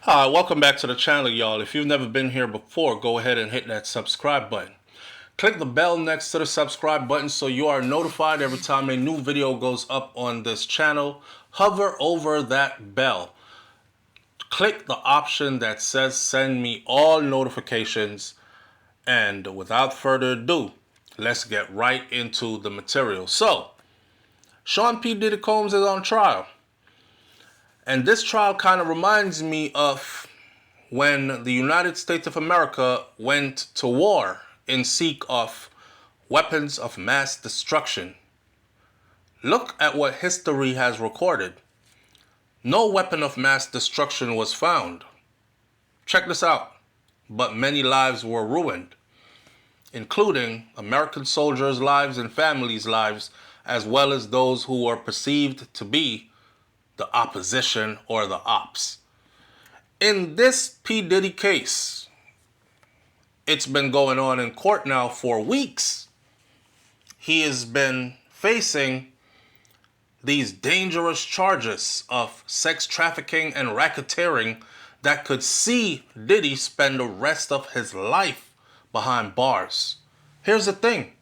Hi, welcome back to the channel, y'all. If you've never been here before, go ahead and hit that subscribe button. Click the bell next to the subscribe button so you are notified every time a new video goes up on this channel. Hover over that bell. Click the option that says send me all notifications. And without further ado, let's get right into the material. So, Sean P. Diddy Combs is on trial. And this trial kind of reminds me of when the United States of America went to war in seek of weapons of mass destruction. Look at what history has recorded. No weapon of mass destruction was found. Check this out. But many lives were ruined, including American soldiers' lives and families' lives, as well as those who were perceived to be the opposition or the ops. In this P. Diddy case, it's been going on in court now for weeks. He has been facing these dangerous charges of sex trafficking and racketeering that could see Diddy spend the rest of his life behind bars. Here's the thing.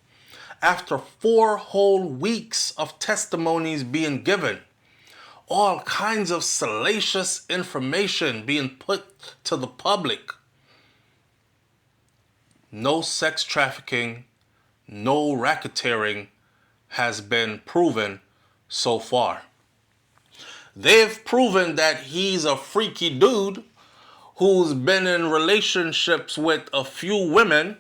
After 4 whole weeks of testimonies being given, all kinds of salacious information being put to the public, no sex trafficking, no racketeering has been proven so far. They've proven that he's a freaky dude who's been in relationships with a few women,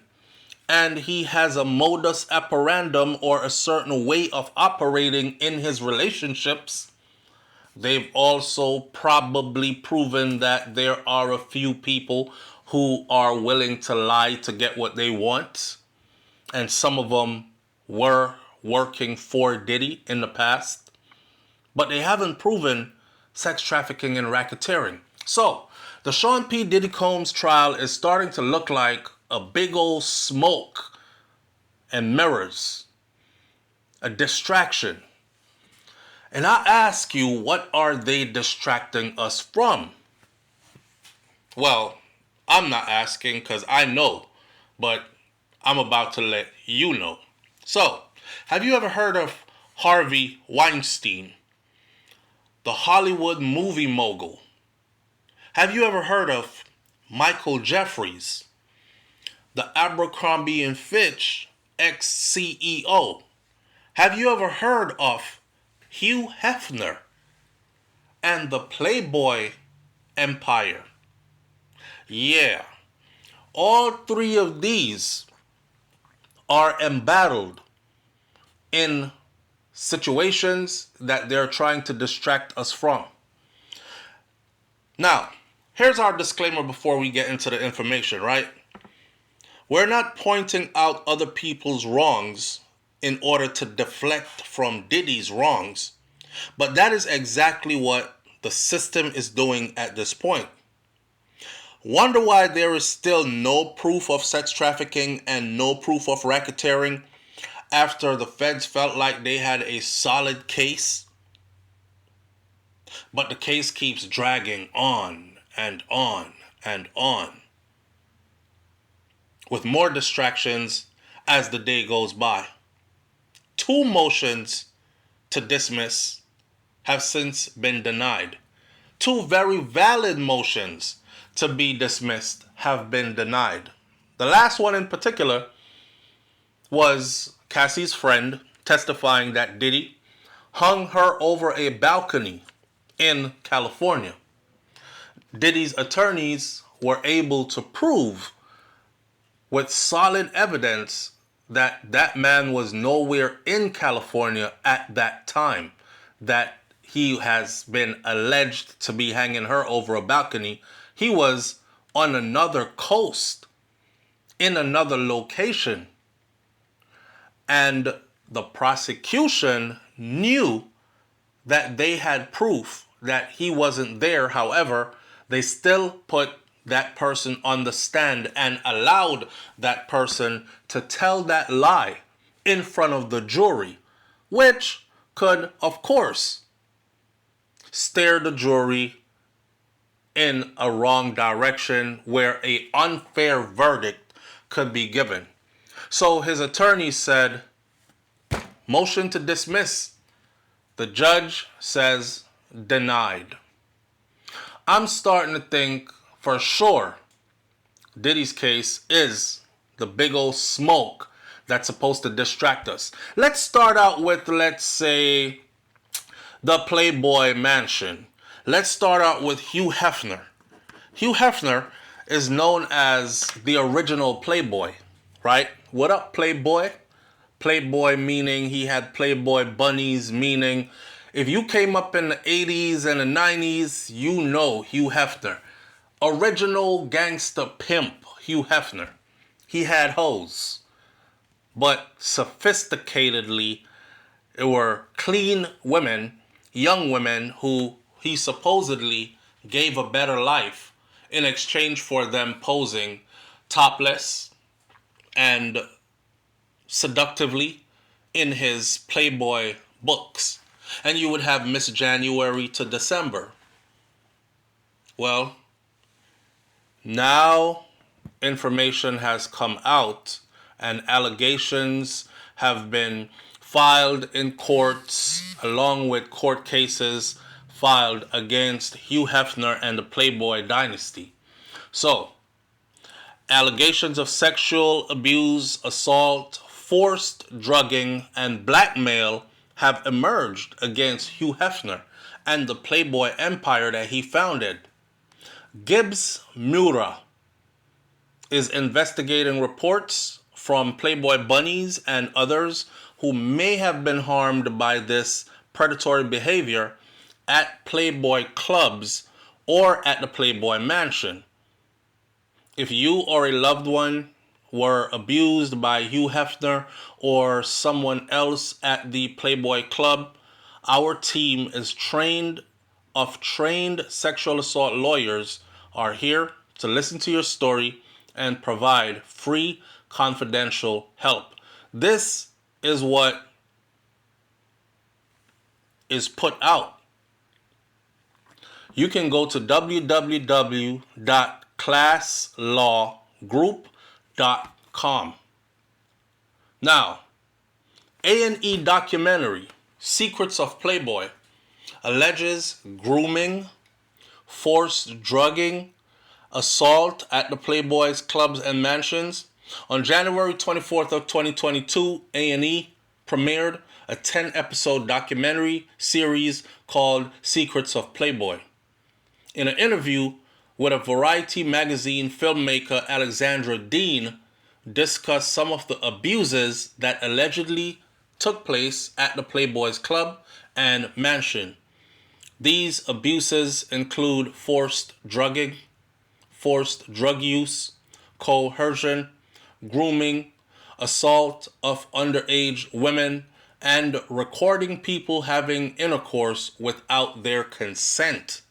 and he has a modus operandum or a certain way of operating in his relationships. They've also probably proven that there are a few people who are willing to lie to get what they want. And some of them were working for Diddy in the past. But they haven't proven sex trafficking and racketeering. So, the Sean P. Diddy Combs trial is starting to look like a big old smoke and mirrors. A distraction. And I ask you, what are they distracting us from? Well, I'm not asking because I know, but I'm about to let you know. So, have you ever heard of Harvey Weinstein, the Hollywood movie mogul? Have you ever heard of Michael Jeffries, the Abercrombie and Fitch ex-CEO? Have you ever heard of Hugh Hefner and the Playboy Empire? Yeah, all 3 of these are embattled in situations that they're trying to distract us from. Now, here's our disclaimer before we get into the information, right? We're not pointing out other people's wrongs in order to deflect from Diddy's wrongs, but that is exactly what the system is doing at this point. Wonder why there is still no proof of sex trafficking and no proof of racketeering after the feds felt like they had a solid case? But the case keeps dragging on and on and on, with more distractions as the day goes by. 2 motions to dismiss have since been denied. 2 very valid motions to be dismissed have been denied. The last one in particular was Cassie's friend testifying that Diddy hung her over a balcony in California. Diddy's attorneys were able to prove with solid evidence that that man was nowhere in California at that time, that he has been alleged to be hanging her over a balcony. He was on another coast, in another location. And the prosecution knew that they had proof that he wasn't there. However, they still put that person on the stand and allowed that person to tell that lie in front of the jury, which could, of course, steer the jury in a wrong direction where an unfair verdict could be given. So his attorney said, motion to dismiss. The judge says denied. I'm starting to think for sure Diddy's case is the big old smoke that's supposed to distract us. Let's start out with, let's say, the Playboy Mansion. Let's start out with Hugh Hefner. Hugh Hefner is known as the original Playboy, right? What up, Playboy? Playboy meaning he had Playboy bunnies, meaning if you came up in the 80s and the 90s, you know Hugh Hefner. Original gangster pimp, Hugh Hefner. He had hoes, but sophisticatedly, it were clean women, young women who he supposedly gave a better life in exchange for them posing topless and seductively in his Playboy books. And you would have Miss January to December. Well, now information has come out and allegations have been filed in courts along with court cases filed against Hugh Hefner and the Playboy dynasty. So, allegations of sexual abuse, assault, forced drugging, and blackmail have emerged against Hugh Hefner and the Playboy empire that he founded. Gibbs Mura is investigating reports from Playboy bunnies and others who may have been harmed by this predatory behavior at Playboy clubs or at the Playboy Mansion. If you or a loved one were abused by Hugh Hefner or someone else at the Playboy Club, our team is trained sexual assault lawyers are here to listen to your story and provide free, confidential help. This is what is put out. You can go to www.classlawgroup.com. Now, A&E documentary, Secrets of Playboy, alleges grooming, forced drugging, assault at the Playboy's clubs and mansions. On January 24th of 2022, A&E premiered a 10-episode documentary series called Secrets of Playboy. In an interview with a Variety magazine, filmmaker Alexandra Dean discussed some of the abuses that allegedly took place at the Playboy's club and mansion. These abuses include forced drugging, forced drug use, coercion, grooming, assault of underage women, and recording people having intercourse without their consent.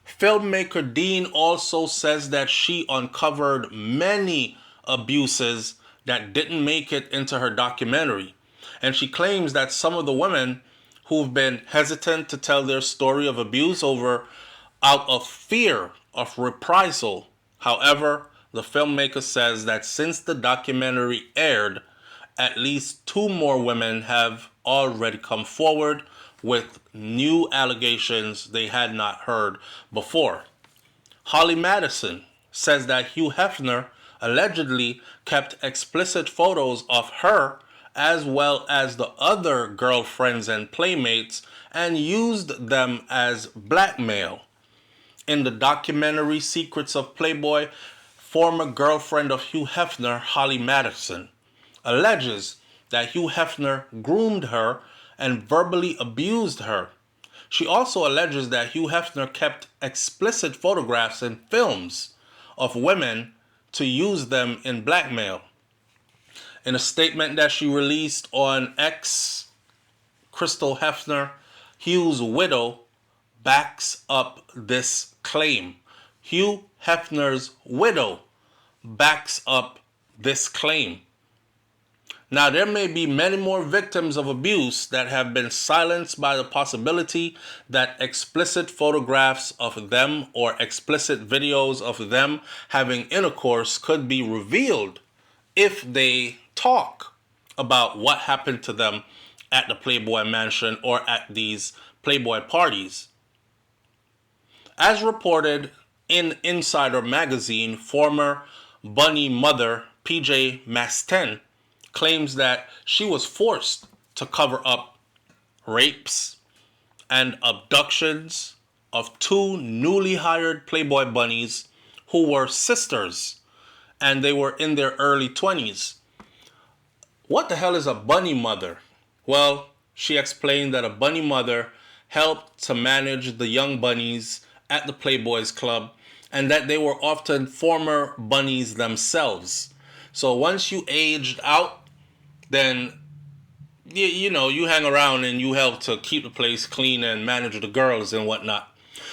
Filmmaker Dean also says that she uncovered many abuses that didn't make it into her documentary. And she claims that some of the women who've been hesitant to tell their story of abuse out of fear of reprisal. However, the filmmaker says that since the documentary aired, at least 2 more women have already come forward with new allegations they had not heard before. Holly Madison says that Hugh Hefner allegedly kept explicit photos of her as well as the other girlfriends and playmates and used them as blackmail. In the documentary Secrets of Playboy, former girlfriend of Hugh Hefner, Holly Madison, alleges that Hugh Hefner groomed her and verbally abused her. She also alleges that Hugh Hefner kept explicit photographs and films of women to use them in blackmail. In a statement that she released on X, Crystal Hefner, Hugh's widow, backs up this claim. Hugh Hefner's widow backs up this claim. Now, there may be many more victims of abuse that have been silenced by the possibility that explicit photographs of them or explicit videos of them having intercourse could be revealed if they talk about what happened to them at the Playboy Mansion or at these Playboy parties. As reported in Insider magazine, former Bunny mother PJ Mastin claims that she was forced to cover up rapes and abductions of two newly hired Playboy bunnies who were sisters, and they were in their early 20s. What the hell is a bunny mother? Well, she explained that a bunny mother helped to manage the young bunnies at the Playboys Club and that they were often former bunnies themselves. So once you aged out, then you hang around and you help to keep the place clean and manage the girls and whatnot.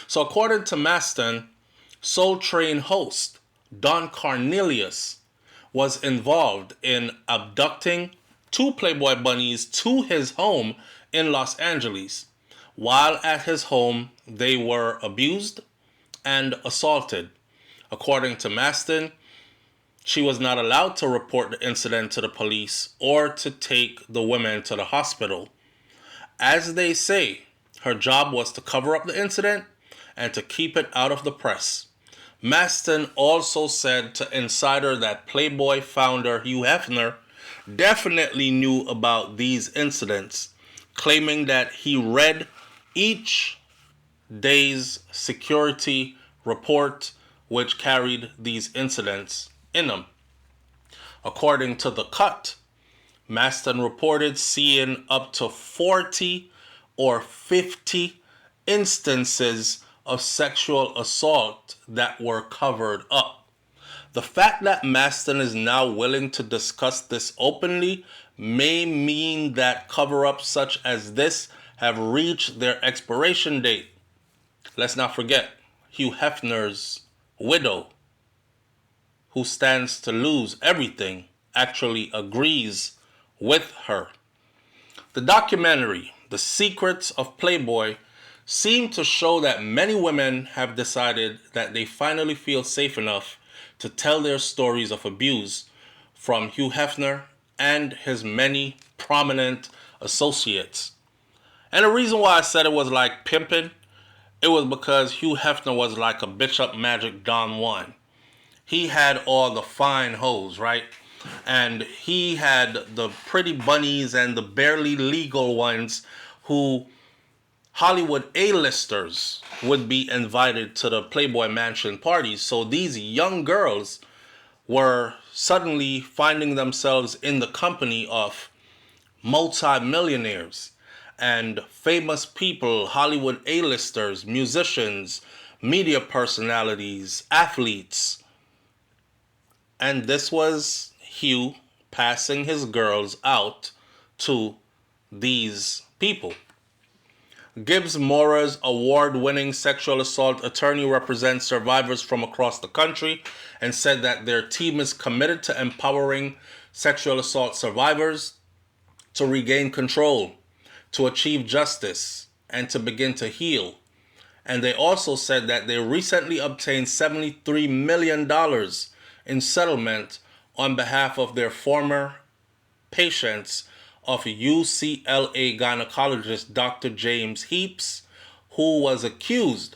So according to Mastin, Soul Train host Don Cornelius was involved in abducting two Playboy bunnies to his home in Los Angeles. While at his home, they were abused and assaulted. According to Mastin, she was not allowed to report the incident to the police or to take the women to the hospital. As they say, her job was to cover up the incident and to keep it out of the press. Mastin also said to Insider that Playboy founder Hugh Hefner definitely knew about these incidents, claiming that he read each day's security report which carried these incidents in them. According to The Cut, Mastin reported seeing up to 40 or 50 instances of sexual assault that were covered up. The fact that Mastin is now willing to discuss this openly may mean that cover-ups such as this have reached their expiration date. Let's not forget Hugh Hefner's widow, who stands to lose everything, actually agrees with her. The documentary, The Secrets of Playboy, seemed to show that many women have decided that they finally feel safe enough to tell their stories of abuse from Hugh Hefner and his many prominent associates. And the reason why I said it was like pimping, it was because Hugh Hefner was like a Bishop Magic Don Juan. He had all the fine hoes, right? And he had the pretty bunnies and the barely legal ones who Hollywood A-listers would be invited to the Playboy Mansion parties. So these young girls were suddenly finding themselves in the company of multi-millionaires and famous people, Hollywood A-listers, musicians, media personalities, athletes. And this was Hugh passing his girls out to these people. Gibbs Mora's award-winning sexual assault attorney represents survivors from across the country and said that their team is committed to empowering sexual assault survivors to regain control, to achieve justice, and to begin to heal. And they also said that they recently obtained $73 million in settlement on behalf of their former patients of UCLA gynecologist Dr. James Heaps, who was accused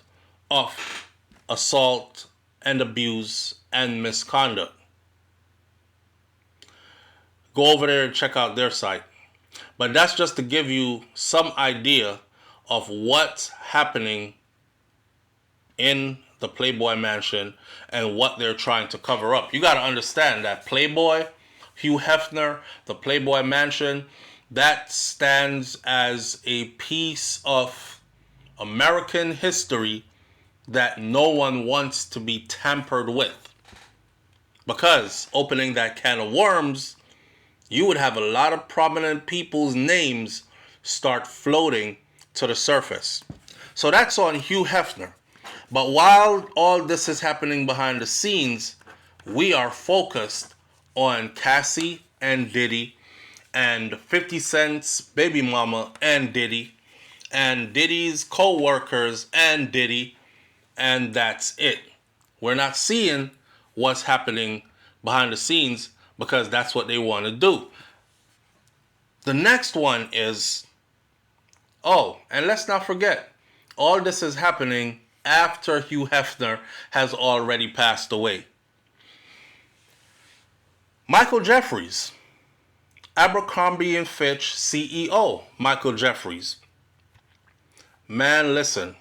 of assault and abuse and misconduct. Go over there and check out their site. But that's just to give you some idea of what's happening in the Playboy Mansion and what they're trying to cover up. You got to understand that Playboy, Hugh Hefner, the Playboy Mansion, that stands as a piece of American history that no one wants to be tampered with. Because opening that can of worms, you would have a lot of prominent people's names start floating to the surface. So that's on Hugh Hefner. But while all this is happening behind the scenes, we are focused on Cassie and Diddy and 50 Cent's baby mama and Diddy, and Diddy's co-workers and Diddy, and that's it. We're not seeing what's happening behind the scenes because that's what they want to do. The next one is, oh, and let's not forget, all this is happening after Hugh Hefner has already passed away. Michael Jeffries, Abercrombie and Fitch CEO, Michael Jeffries. Man, listen,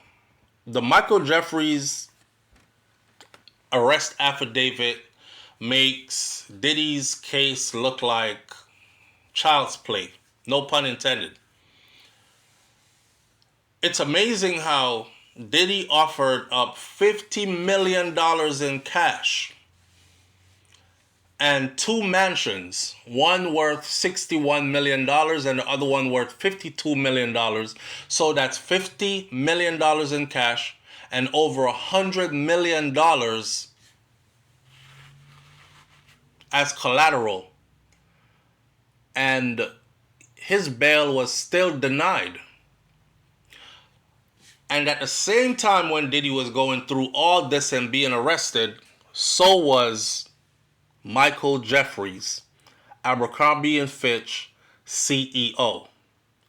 the Michael Jeffries arrest affidavit makes Diddy's case look like child's play. No pun intended. It's amazing how Diddy offered up $50 million in cash and two mansions, one worth $61 million and the other one worth $52 million. So that's $50 million in cash and over $100 million as collateral. And his bail was still denied. And at the same time when Diddy was going through all this and being arrested, so was Michael Jeffries, Abercrombie and Fitch CEO.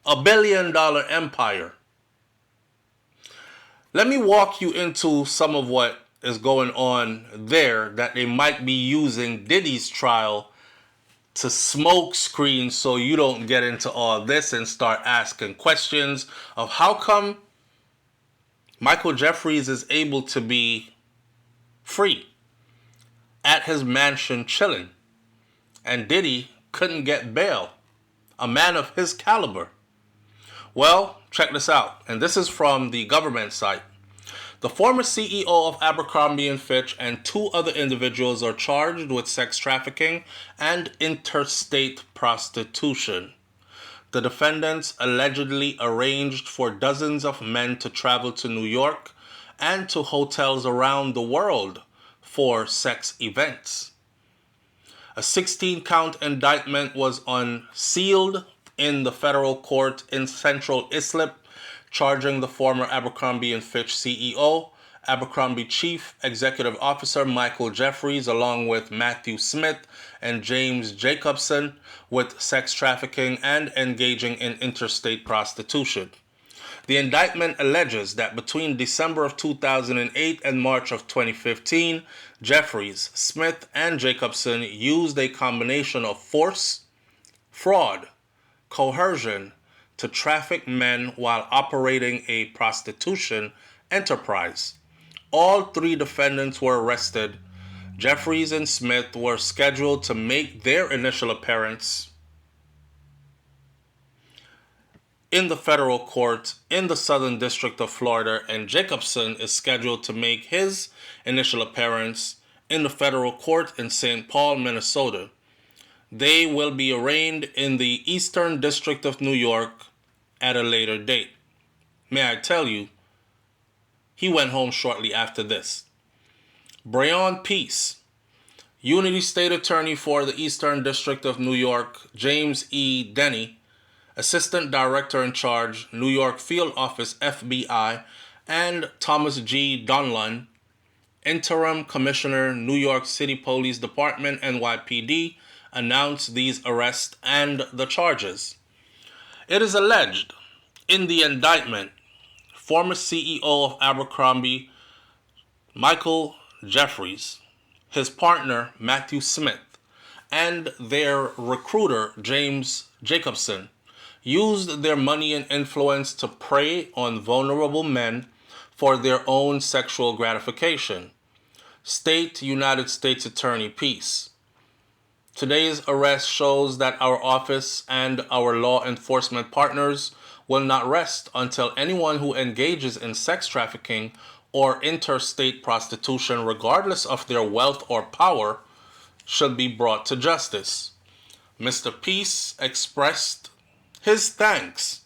$1 billion empire. Let me walk you into some of what is going on there that they might be using Diddy's trial to smoke screen so you don't get into all this and start asking questions of how come Michael Jeffries is able to be free at his mansion chilling, and Diddy couldn't get bail, a man of his caliber. Well, check this out, and this is from the government site. The former CEO of Abercrombie & Fitch and two other individuals are charged with sex trafficking and interstate prostitution. The defendants allegedly arranged for dozens of men to travel to New York and to hotels around the world for sex events. A 16-count indictment was unsealed in the federal court in Central Islip, charging the former Abercrombie & Fitch CEO, Abercrombie Chief Executive Officer Michael Jeffries, along with Matthew Smith and James Jacobson, with sex trafficking and engaging in interstate prostitution. The indictment alleges that between December of 2008 and March of 2015, Jeffries, Smith, and Jacobson used a combination of force, fraud, coercion to traffic men while operating a prostitution enterprise. All three defendants were arrested. Jeffries and Smith were scheduled to make their initial appearance in the federal court in the Southern District of Florida, and Jacobson is scheduled to make his initial appearance in the federal court in St. Paul, Minnesota. They will be arraigned in the Eastern District of New York at a later date. May I tell you, he went home shortly after this. Breon Peace, Unity State Attorney for the Eastern District of New York, James E. Denny, Assistant Director in Charge, New York Field Office FBI, and Thomas G. Donlan, Interim Commissioner, New York City Police Department, NYPD, announced these arrests and the charges. It is alleged in the indictment, former CEO of Abercrombie, Michael Jeffries, his partner, Matthew Smith, and their recruiter, James Jacobson, used their money and influence to prey on vulnerable men for their own sexual gratification. State United States Attorney Peace. Today's arrest shows that our office and our law enforcement partners will not rest until anyone who engages in sex trafficking or interstate prostitution, regardless of their wealth or power, should be brought to justice. Mr. Peace expressed his thanks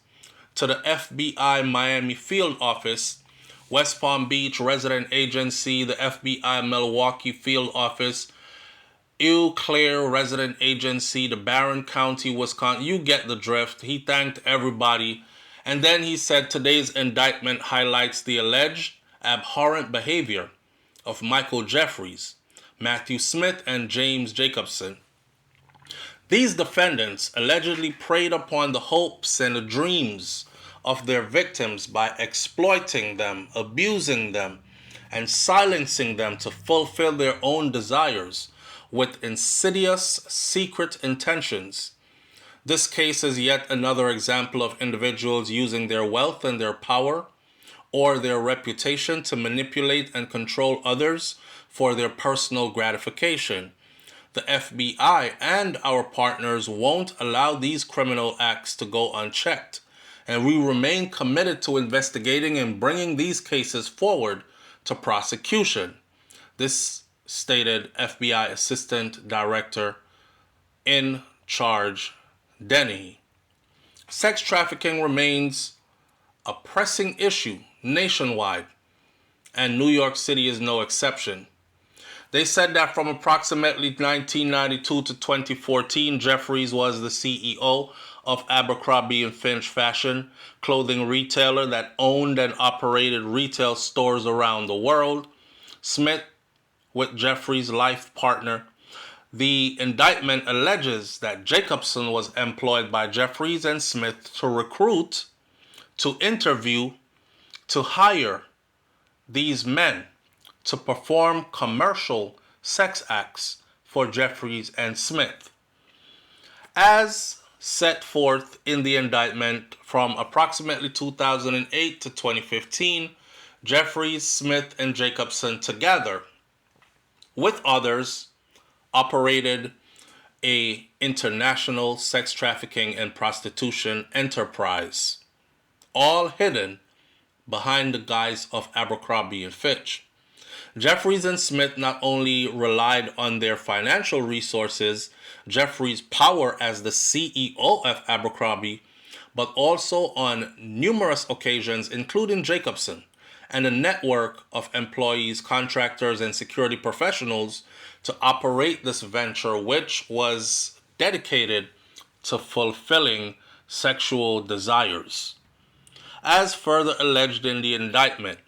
to the FBI Miami Field Office, West Palm Beach Resident Agency, the FBI Milwaukee Field Office, Eau Claire Resident Agency, the Barron County, Wisconsin. You get the drift. He thanked everybody. And then he said today's indictment highlights the alleged abhorrent behavior of Michael Jeffries, Matthew Smith, and James Jacobson. These defendants allegedly preyed upon the hopes and the dreams of their victims by exploiting them, abusing them, and silencing them to fulfill their own desires with insidious, secret intentions. This case is yet another example of individuals using their wealth and their power or their reputation to manipulate and control others for their personal gratification. The FBI and our partners won't allow these criminal acts to go unchecked, and we remain committed to investigating and bringing these cases forward to prosecution. This stated FBI Assistant Director in charge Denny. Sex trafficking remains a pressing issue nationwide, and New York City is no exception. They said that from approximately 1992 to 2014, Jeffries was the CEO of Abercrombie & Finch Fashion, clothing retailer that owned and operated retail stores around the world. Smith, with Jeffries' life partner. The indictment alleges that Jacobson was employed by Jeffries and Smith to recruit, to interview, to hire these men to perform commercial sex acts for Jeffries and Smith. As set forth in the indictment, from approximately 2008 to 2015, Jeffries, Smith, and Jacobson together with others operated a international sex trafficking and prostitution enterprise, all hidden behind the guise of Abercrombie & Fitch. Jeffries and Smith not only relied on their financial resources, Jeffries' power as the CEO of Abercrombie, but also on numerous occasions, including Jacobson, and a network of employees, contractors, and security professionals to operate this venture, which was dedicated to fulfilling sexual desires. As further alleged in the indictment,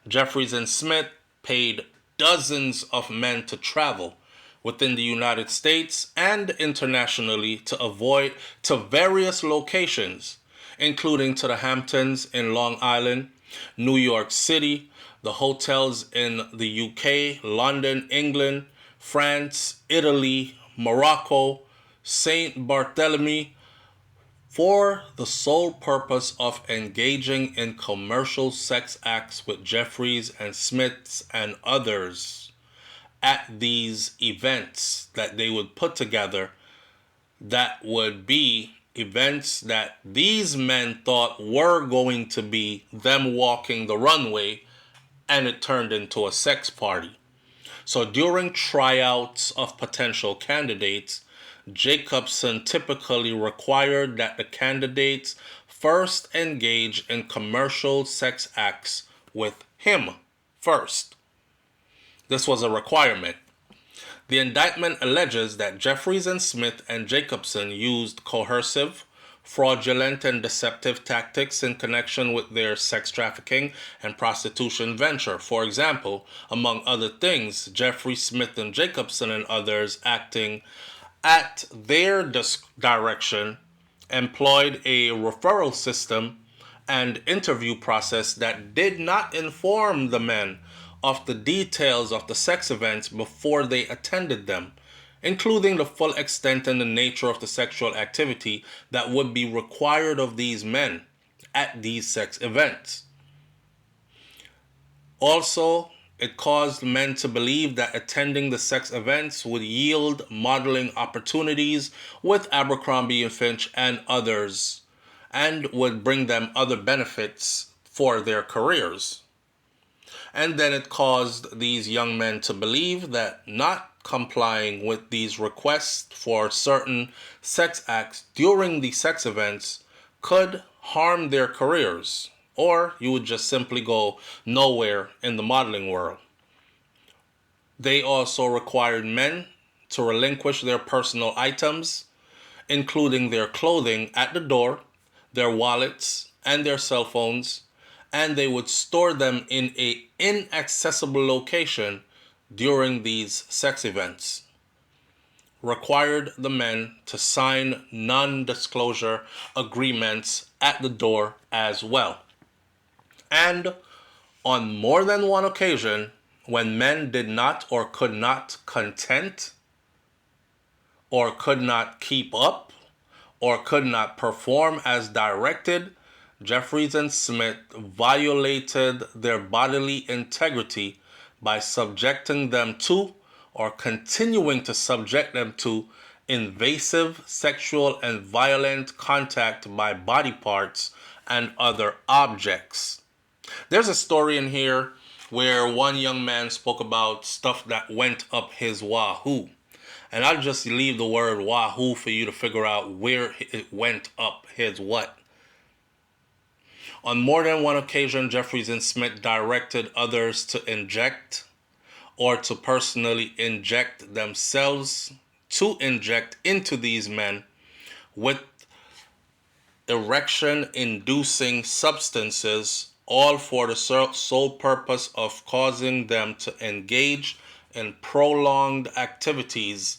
Jeffries and Smith paid dozens of men to travel within the United States and internationally to various locations, including to the Hamptons in Long Island, New York City, the hotels in the UK, London, England, France, Italy, Morocco, St. Barthélemy, for the sole purpose of engaging in commercial sex acts with Jeffries and Smiths and others at these events that they would put together, that would be events that these men thought were going to be them walking the runway, and it turned into a sex party. So during tryouts of potential candidates, Jacobson typically required that the candidates first engage in commercial sex acts with him first. This was a requirement. The indictment alleges that Jeffries and Smith and Jacobson used coercive, fraudulent, and deceptive tactics in connection with their sex trafficking and prostitution venture. For example, among other things, Jeffries, Smith, and Jacobson and others acting at their direction employed a referral system and interview process that did not inform the men of the details of the sex events before they attended them, including the full extent and the nature of the sexual activity that would be required of these men at these sex events. Also, it caused men to believe that attending the sex events would yield modeling opportunities with Abercrombie & Finch and others, and would bring them other benefits for their careers. And then it caused these young men to believe that not complying with these requests for certain sex acts during the sex events could harm their careers, or you would just simply go nowhere in the modeling world. They also required men to relinquish their personal items, including their clothing, at the door, their wallets, and their cell phones, and they would store them in an inaccessible location during these sex events. Required the men to sign non-disclosure agreements at the door as well. And on more than one occasion, when men did not or could not content, or could not keep up, or could not perform as directed, Jeffries and Smith violated their bodily integrity by subjecting them to, or continuing to subject them to, invasive sexual and violent contact by body parts and other objects. There's a story in here where one young man spoke about stuff that went up his wahoo. And I'll just leave the word wahoo for you to figure out where it went up his what. On more than one occasion, Jeffries and Smith directed others to inject or to personally inject themselves, to inject into these men with erection-inducing substances, all for the sole purpose of causing them to engage in prolonged activities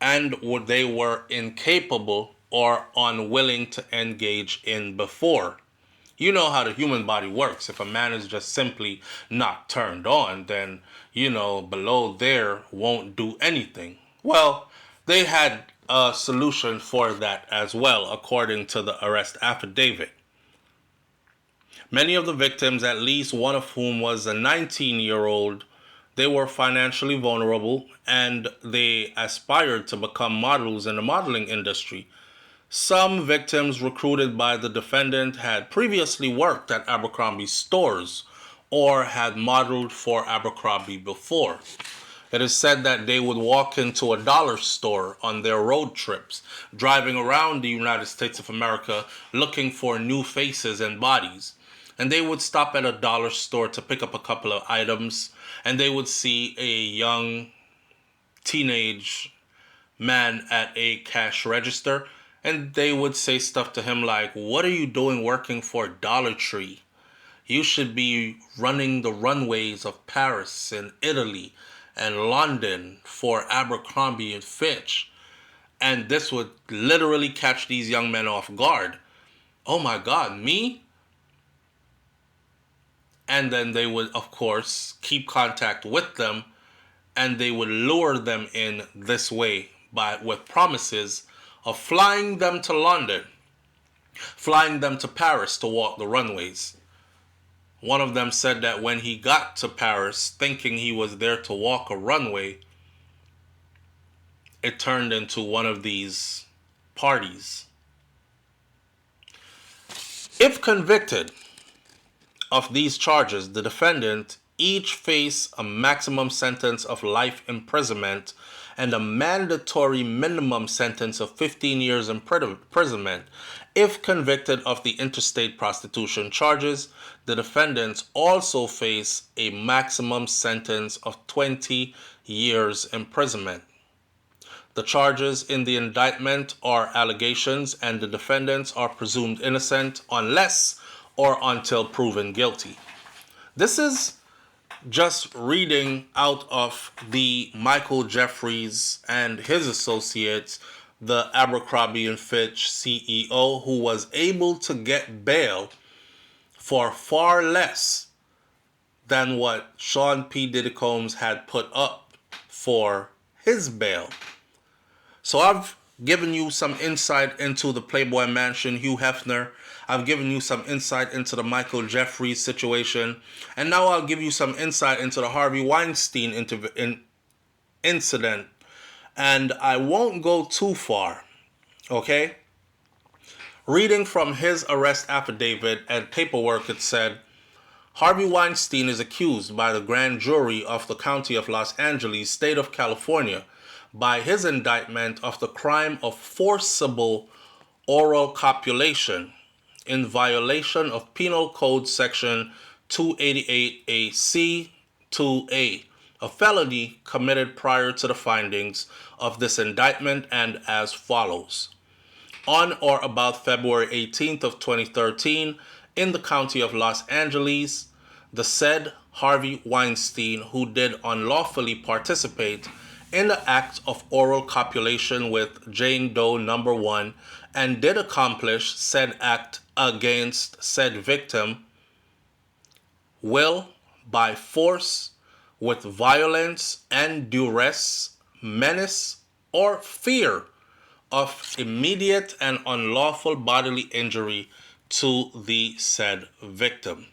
and what they were incapable or unwilling to engage in before. You know how the human body works. If a man is just simply not turned on, then, below there won't do anything. Well, they had a solution for that as well, according to the arrest affidavit. Many of the victims, at least one of whom was a 19-year-old, they were financially vulnerable and they aspired to become models in the modeling industry. Some victims recruited by the defendant had previously worked at Abercrombie stores or had modeled for Abercrombie before. It is said that they would walk into a dollar store on their road trips, driving around the United States of America looking for new faces and bodies. And they would stop at a dollar store to pick up a couple of items, and they would see a young teenage man at a cash register, and they would say stuff to him like, "What are you doing working for Dollar Tree? You should be running the runways of Paris and Italy and London for Abercrombie and Fitch." And this would literally catch these young men off guard. Oh my God, me? And then they would, of course, keep contact with them, and they would lure them in this way with promises of flying them to London, flying them to Paris to walk the runways. One of them said that when he got to Paris, thinking he was there to walk a runway, it turned into one of these parties. If convicted of these charges, the defendant each face a maximum sentence of life imprisonment and a mandatory minimum sentence of 15 years imprisonment. If convicted of the interstate prostitution charges, the defendants also face a maximum sentence of 20 years imprisonment. The charges in the indictment are allegations, and the defendants are presumed innocent unless or until proven guilty. This is just reading out of the Michael Jeffries and his associates, the Abercrombie and Fitch CEO, who was able to get bail for far less than what Sean P. Diddy Combs had put up for his bail. So I've given you some insight into the Playboy Mansion, Hugh Hefner. I've given you some insight into the Michael Jeffries situation. And now I'll give you some insight into the Harvey Weinstein incident. And I won't go too far, okay? Reading from his arrest affidavit and paperwork, it said, Harvey Weinstein is accused by the grand jury of the County of Los Angeles, State of California, by his indictment of the crime of forcible oral copulation in violation of Penal Code Section 288AC2A a felony committed prior to the findings of this indictment, and as follows. On or about February 18th of 2013, in the county of Los Angeles, the said Harvey Weinstein, who did unlawfully participate in the act of oral copulation with Jane Doe number 1 and did accomplish said act against said victim, will, by force, with violence and duress, menace, or fear of immediate and unlawful bodily injury to the said victim.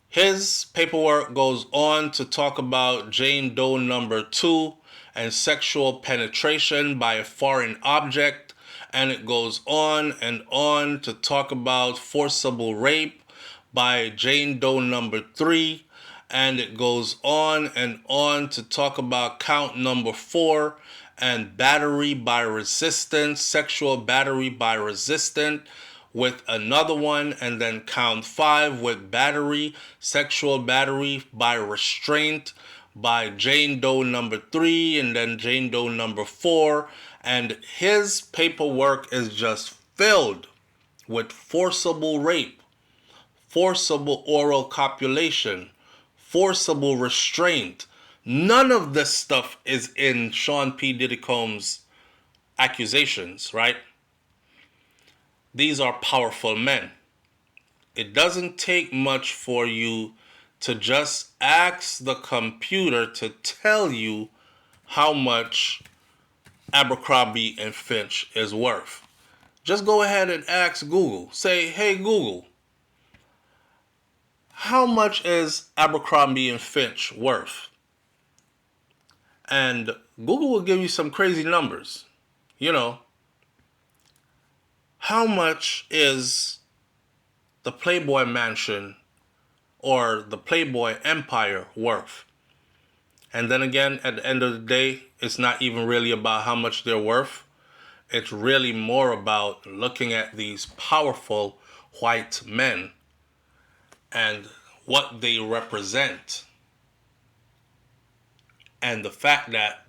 His paperwork goes on to talk about Jane Doe number 2 and sexual penetration by a foreign object, and it goes on and on to talk about forcible rape by Jane Doe number 3, and it goes on and on to talk about count number 4 and battery by resistance, sexual battery by resistant, with another one, and then count 5 with battery, sexual battery by restraint by Jane Doe number 3 and then Jane Doe number 4. And his paperwork is just filled with forcible rape, forcible oral copulation, forcible restraint. None of this stuff is in Sean P. Diddy Combs' accusations, right? These are powerful men. It doesn't take much for you to just ask the computer to tell you how much Abercrombie and Fitch is worth. Just go ahead and ask Google. Say, hey Google, how much is Abercrombie and Fitch worth? And Google will give you some crazy numbers. You know, how much is the Playboy Mansion or the Playboy Empire worth? And then again, at the end of the day, it's not even really about how much they're worth. It's really more about looking at these powerful white men and what they represent. And the fact that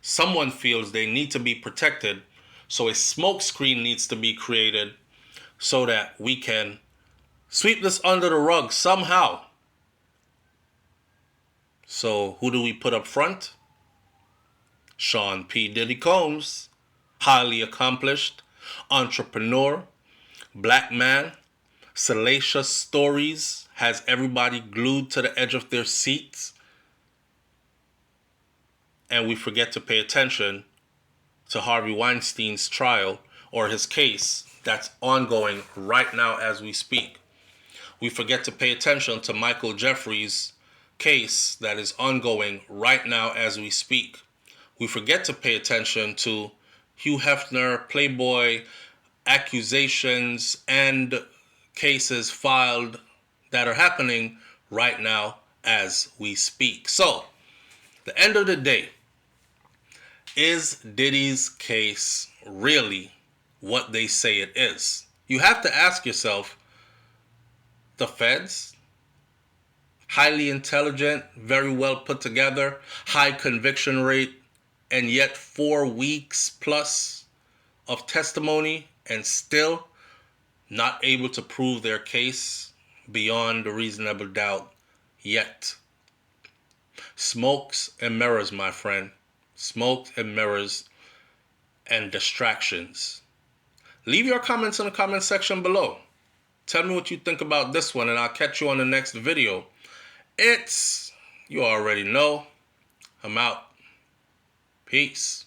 someone feels they need to be protected, so a smokescreen needs to be created so that we can sweep this under the rug somehow. So who do we put up front? Sean P. Diddy Combs, highly accomplished entrepreneur, black man, salacious stories, has everybody glued to the edge of their seats. And we forget to pay attention to Harvey Weinstein's trial or his case that's ongoing right now as we speak. We forget to pay attention to Michael Jeffries' case that is ongoing right now as we speak. We forget to pay attention to Hugh Hefner, Playboy accusations and cases filed that are happening right now as we speak. So, the end of the day, is Diddy's case really what they say it is? You have to ask yourself, the feds, highly intelligent, very well put together, high conviction rate, and yet 4 weeks plus of testimony and still not able to prove their case beyond a reasonable doubt yet. Smokes and mirrors, my friend. Smoke and mirrors and distractions. Leave your comments in the comment section below. Tell me what you think about this one, and I'll catch you on the next video. You already know, I'm out. Peace.